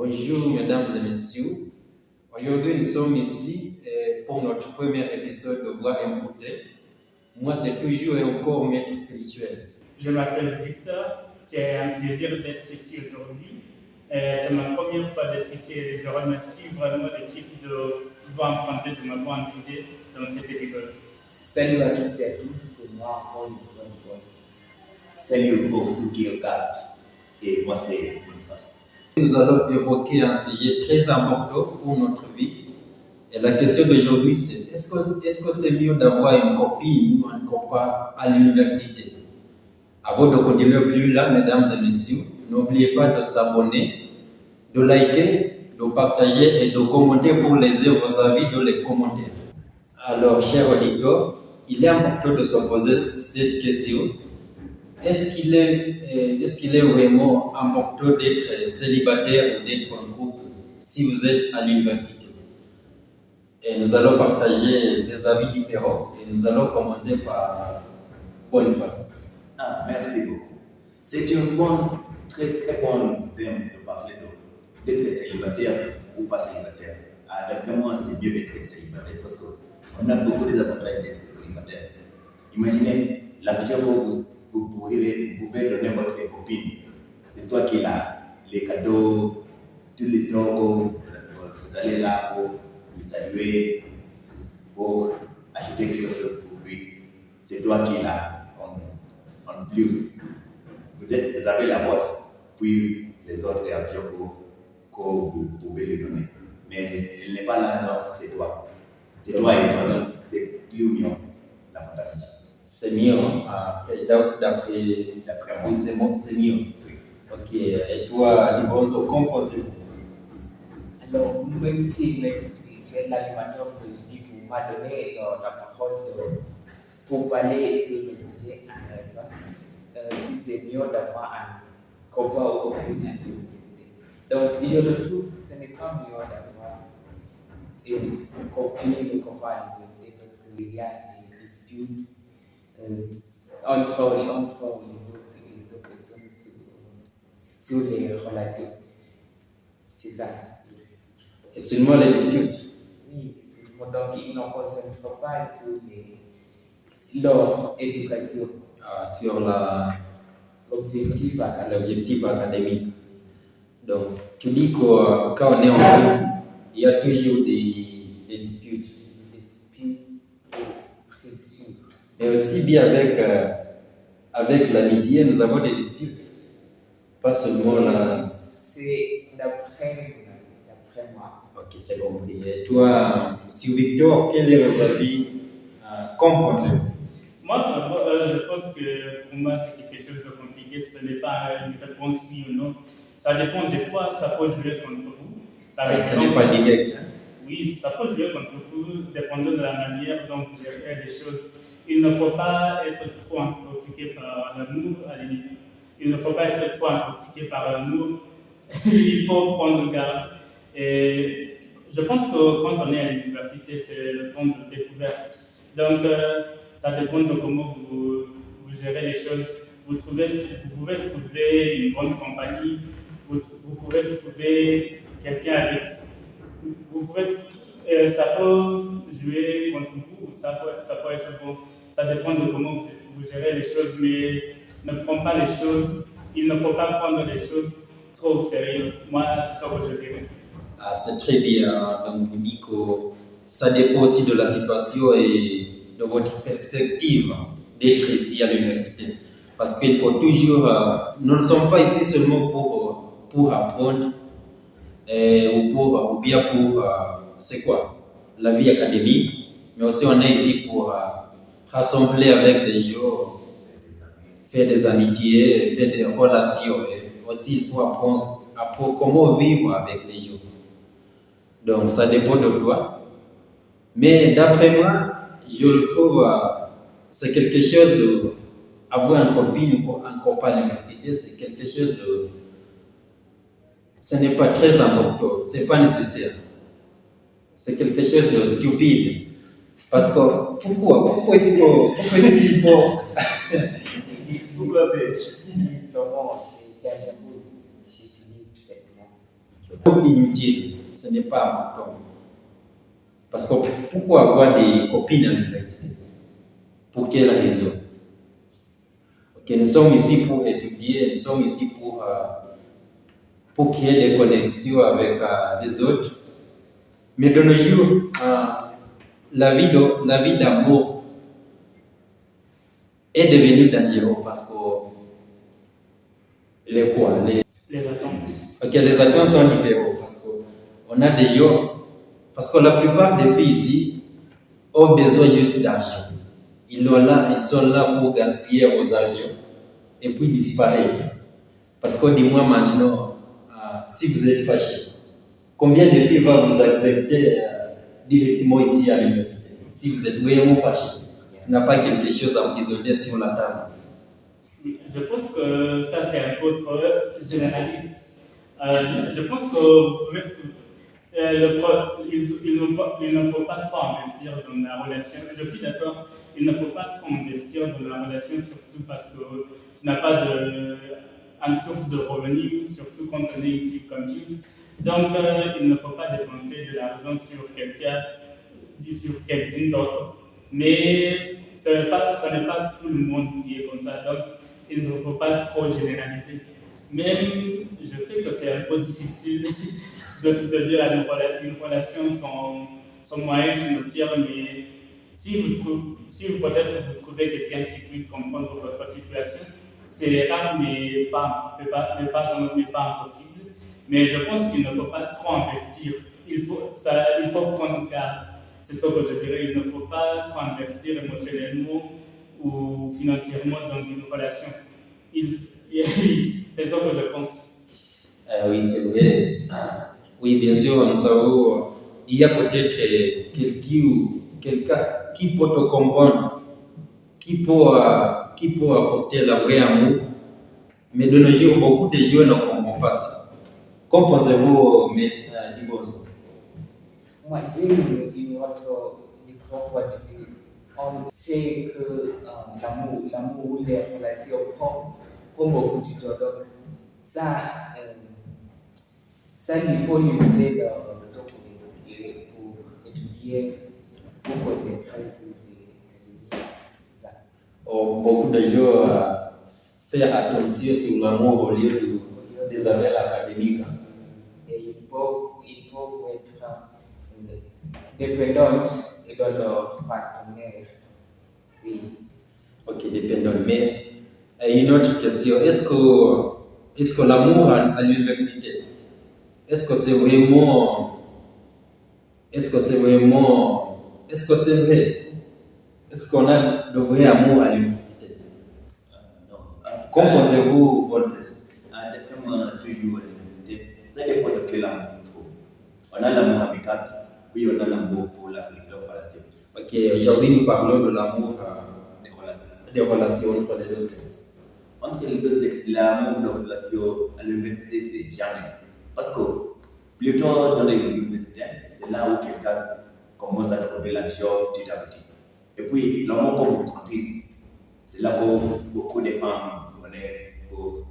Bonjour mesdames et messieurs. Aujourd'hui nous sommes ici pour notre premier épisode de Voix Imputée. Moi c'est toujours et encore maître spirituel. Je m'appelle Victor, c'est un plaisir d'être ici aujourd'hui. C'est ma première fois d'être ici et je remercie vraiment l'équipe de Voix Imputée de m'avoir invité dans cet épisode. Salut à toutes et à tous, c'est moi encore une fois de voix. Salut pour tout qui regarde et moi c'est Boniface. Nous allons évoquer un sujet très important pour notre vie. Et la question d'aujourd'hui c'est est-ce que c'est mieux d'avoir une copine ou un copain à l'université? Avant de continuer plus là, mesdames et messieurs, n'oubliez pas de s'abonner, de liker, de partager et de commenter pour laisser vos avis dans les commentaires. Alors, chers auditeurs, il est important de se poser cette question. Est-ce qu'il est vraiment important d'être célibataire ou d'être en couple si vous êtes à l'université? Et nous allons partager des avis différents. Et nous allons commencer par Boniface. Merci beaucoup. C'est une très bonne thème de parler d'être célibataire ou pas célibataire. D'après moi, c'est mieux d'être célibataire parce qu'on a beaucoup d'avantages d'être célibataire. Imaginez l'argent que vous pouvez donner à votre copine. C'est toi qui l'as. Les cadeaux, tous les trucs, vous allez là pour lui saluer, pour acheter quelque chose pour lui. C'est toi qui l'as. En plus, vous avez la vôtre, puis les autres argent que vous pouvez lui donner. Mais il n'est pas là, donc c'est toi. C'est toi et toi, donc c'est plus mignon l'avantage. C'est mieux, d'après moi, c'est mieux. Ok, et toi, Libonzo, qu'en pensez-vous? Alors, même si l'animateur m'a donné la parole pour parler sur le sujet intéressant, si c'est mieux d'avoir un copain ou copine à l'université. Donc, je le trouve, ce n'est pas mieux d'avoir une copine ou copain à l'université parce qu'il y a des disputes entre les deux personnes sur les relations. C'est ça. Et seulement les disputes. Oui, donc ils ne concentrent pas sur leur éducation. Sur l'objectif académique. Donc, tu dis que quand on est en couple, il y a toujours des disputes. Des disputes ou ruptures. Mais aussi bien avec l'amitié, nous avons des disputes. Pas seulement la... C'est d'après moi. Ok, c'est compris. Et toi, M. Victor, quel est votre avis? Qu'en pensez-vous? Moi, je pense que pour moi, c'est quelque chose de compliqué. Ce n'est pas une réponse oui ou non. Ça dépend des fois, ça peut jouer contre vous. Par exemple, ce n'est pas direct. Oui, ça peut jouer contre vous, dépendant de la manière dont vous gérez les choses. Il ne faut pas être trop intoxiqué par l'amour, à la limite. Il ne faut pas être trop intoxiqué par l'amour. Il faut prendre garde. Et je pense que quand on est à l'université, c'est le temps de découverte. Donc, ça dépend de comment vous gérez les choses. Vous pouvez trouver une bonne compagnie, vous pouvez trouver quelqu'un avec. Ça peut jouer contre vous ou ça peut être bon. Ça dépend de comment vous gérez les choses, mais ne prends pas les choses. Il ne faut pas prendre les choses trop au sérieux. Moi, c'est ça que je dirais. C'est très bien. Donc, vous dites que ça dépend aussi de la situation et de votre perspective d'être ici à l'université. Parce qu'il faut toujours... nous ne sommes pas ici seulement pour apprendre ou bien pour... c'est quoi? La vie académique. Mais aussi, on est ici pour rassembler avec des gens, faire des amitiés, faire des relations. Et aussi, il faut apprendre comment vivre avec les gens. Donc, ça dépend de toi. Mais d'après moi, je le trouve, c'est quelque chose de... Avoir une copine ou un copain à l'université, c'est quelque chose de... Ce n'est pas très important, ce n'est pas nécessaire. C'est quelque chose de stupide. Parce que, pourquoi est-ce qu'il faut... Pourquoi bête? Utilise le mot, c'est dangereux. J'utilise ce mot. Inutile, ce n'est pas important. Parce que pourquoi avoir des copines à l'université? Pour quelle raison? Okay, nous sommes ici pour étudier, nous sommes ici pour créer des connexions avec les autres. Mais de nos jours, la vie d'amour est devenue dangereuse parce que Les attentes. Ok, les attentes sont différentes parce qu'on a des gens, parce que la plupart des filles ici ont besoin juste d'argent. Ils sont là pour gaspiller vos argent et puis disparaître. Parce que dis-moi maintenant, si vous êtes fâché, combien de filles vont vous accepter directement ici à l'université? Si vous êtes vraiment fâché, tu n'as pas quelque chose à emprisonner sur la table. Je pense que ça, c'est un peu trop généraliste. Je pense que vous pouvez il ne faut pas trop investir dans la relation. Je suis d'accord, il ne faut pas trop investir dans la relation, surtout parce que tu n'as pas une source de revenus, surtout quand on est ici comme Gilles. Donc, il ne faut pas dépenser de l'argent sur quelqu'un d'autre. Mais ce n'est pas tout le monde qui est comme ça. Donc, il ne faut pas trop généraliser. Même, je sais que c'est un peu difficile de dire à une relation sans moyens financiers, mais si vous peut-être vous trouvez quelqu'un qui puisse comprendre votre situation, c'est rare, mais pas impossible. Mais je pense qu'il ne faut pas trop investir. Il faut prendre garde. C'est ce que je dirais. Il ne faut pas trop investir émotionnellement ou financièrement dans une relation. C'est ce que je pense. Oui, c'est vrai. Oui, bien sûr, nous savons, il y a peut-être quelqu'un qui peut te comprendre, qui peut apporter le vrai amour. Mais de nos jours, beaucoup de gens ne comprennent pas ça. Qu'en pensez-vous, Dibozo? Moi, j'ai une autre différente point de vue. On sait que l'amour ou les relations prend beaucoup de temps. Donc, ça il faut limiter le temps pour étudier, pour concentrer sur les c'est ça. Beaucoup de gens font attention sur l'amour au lieu des affaires académiques. Et ils peuvent être dépendants de leur partenaire. Oui. Ok, dépendant. Mais une autre question, est-ce que l'amour à l'université, est-ce que c'est vrai? Est-ce qu'on a le vrai amour à l'université? Non. Qu'en pensez-vous, Bonfils? D'après moi, toujours à l'université, ça dépend de quel amour on trouve. On a l'amour amical, puis on a l'amour pour la relation. Ok, aujourd'hui nous parlons de l'amour Des relations. des relations entre les deux sexes. Entre les deux sexes, l'amour de relation à l'université, c'est jamais. Parce que plutôt dans les universités, c'est là où quelqu'un commence à trouver la job petit à petit. Et puis, l'amour qu'on vous conduise, c'est là où beaucoup de femmes venaient pour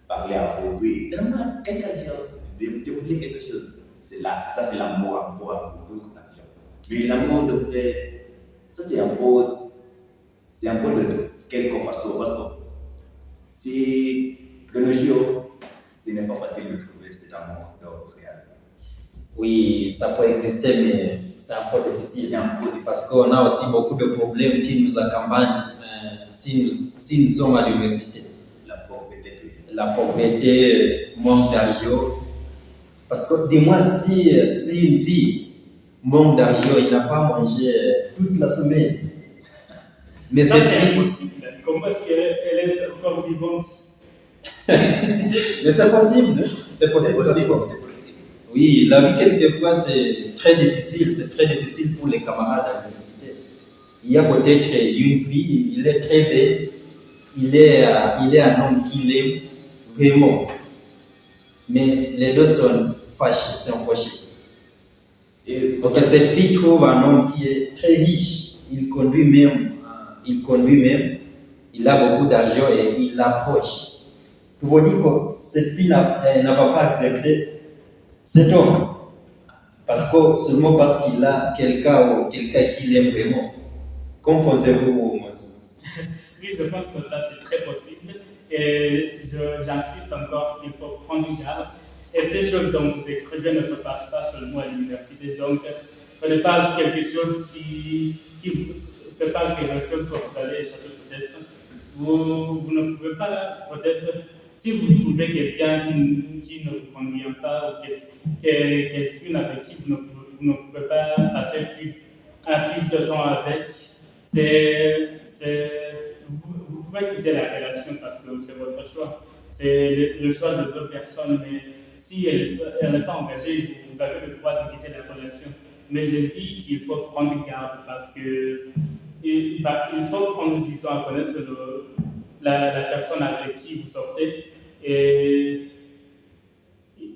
parler à vous. Puis, donne-moi quelque chose, je voulais quelque chose. C'est là, ça c'est l'amour, beaucoup d'argent. Mais l'amour de vrai, ça c'est un peu de quelque façon. Parce que si de nos jours, ce n'est pas facile de trouver cet amour de réel. Oui, ça peut exister, mais c'est un peu difficile. C'est un peu difficile. Parce qu'on a aussi beaucoup de problèmes qui nous accompagnent si nous sommes à l'université. La pauvreté, manque d'argent. Parce que dis-moi, si une fille manque d'argent, il n'a pas mangé toute la semaine. Mais Ça, cette c'est fille, impossible. Comment est-ce qu'elle est encore vivante? mais c'est possible, hein? C'est possible. Oui, la vie quelquefois c'est très difficile pour les camarades à l'université. Il y a peut-être une fille, il est très belle, il est un homme qui l'aime vraiment. Mais les deux sont fâchés. Parce que cette fille trouve un homme qui est très riche, il conduit même, il a beaucoup d'argent et il l'approche. Tu veux dire que cette fille n'a pas accepté cet homme, seulement parce qu'il a quelqu'un qu'il aime vraiment. Qu'en pensez-vous, monsieur? Oui, je pense que ça c'est très possible et j'insiste encore qu'il faut prendre garde. Et ces choses dont vous décrivez ne se passent pas seulement à l'université, donc ce n'est pas quelque chose c'est pas quelque chose que vous allez échapper peut-être. Vous ne pouvez pas, peut-être, si vous trouvez quelqu'un qui ne vous convient pas ou quelqu'un avec qui vous ne pouvez pas passer plus de temps avec, vous pouvez quitter la relation parce que c'est votre choix. C'est le choix de deux personnes, mais si elle n'est pas engagée, vous avez le droit de quitter la relation. Mais je dis qu'il faut prendre garde parce que il faut prendre du temps à connaître la personne avec qui vous sortez et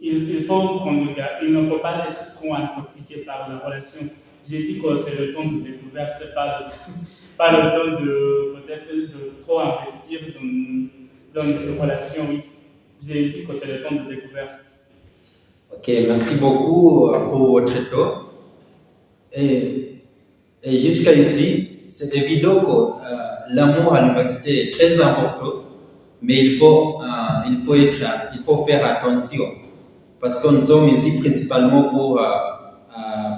il faut prendre garde. Il ne faut pas être trop intoxiqué par la relation. J'ai dit que c'est le temps de découverte, pas le temps de peut-être de trop investir dans une relation. Oui. J'ai dit que c'est le temps de découverte. Ok, merci beaucoup pour votre temps. Et jusqu'à ici, c'est évident que l'amour à l'université est très important, mais il faut faire attention parce que nous sommes ici principalement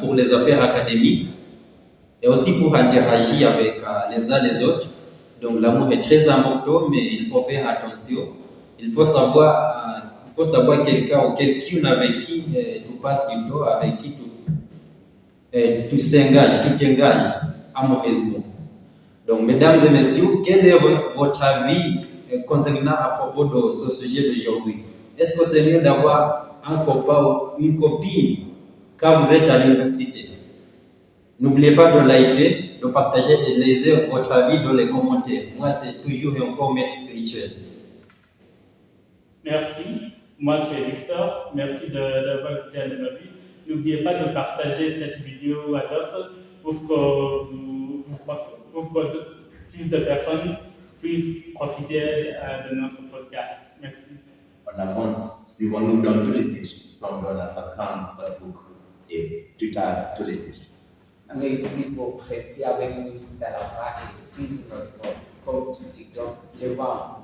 pour les affaires académiques et aussi pour interagir avec les uns les autres. Donc l'amour est très important, mais il faut faire attention. Il faut savoir quelqu'un ou quelqu'une avec qui tu passes du temps, avec qui tu t'engages amoureusement. Donc, mesdames et messieurs, quel est votre avis concernant à propos de ce sujet d'aujourd'hui? Est-ce que c'est mieux d'avoir un copain ou une copine quand vous êtes à l'université? N'oubliez pas de liker, de partager et de laisser votre avis dans les commentaires. Moi, c'est toujours et encore Maître Spirituel. Merci. Moi, c'est Victor. Merci d'avoir écouté à nos avis. N'oubliez pas de partager cette vidéo à d'autres pour que plus de personnes puissent profiter de notre podcast. Merci. En avance, suivons-nous dans tous les sites qui sont dans Instagram, Facebook et Twitter, tous les sites. Merci pour rester avec nous jusqu'à la fin et suivre notre compte TikTok, Le Vent.